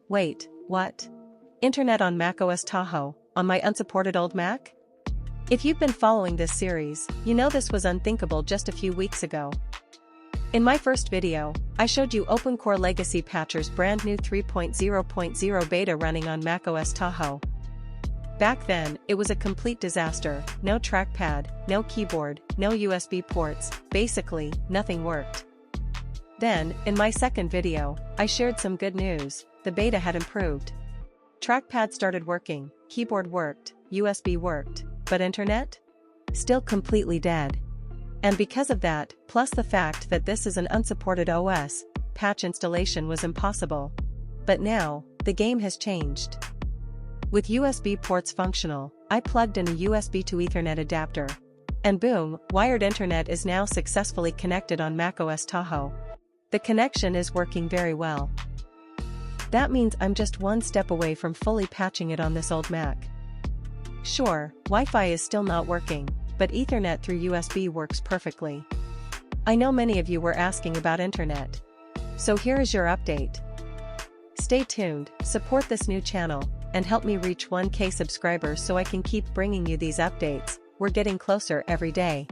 Wait, what? Internet on macOS Tahoe, on my unsupported old Mac? If you've been following this series, you know this was unthinkable just a few weeks ago. In my first video, I showed you OpenCore Legacy Patcher's brand new 3.0.0 beta running on macOS Tahoe. Back then, it was a complete disaster, no trackpad, no keyboard, no USB ports, basically, nothing worked. Then, in my second video, I shared some good news. The beta had improved. Trackpad started working, keyboard worked, USB worked, but internet? Still completely dead. And because of that, plus the fact that this is an unsupported OS, patch installation was impossible. But now, the game has changed. With USB ports functional, I plugged in a USB to Ethernet adapter. And boom, wired internet is now successfully connected on macOS Tahoe. The connection is working very well. That means I'm just one step away from fully patching it on this old Mac. Sure, Wi-Fi is still not working, but Ethernet through USB works perfectly. I know many of you were asking about internet. So here is your update. Stay tuned, support this new channel, and help me reach 1K subscribers so I can keep bringing you these updates. We're getting closer every day.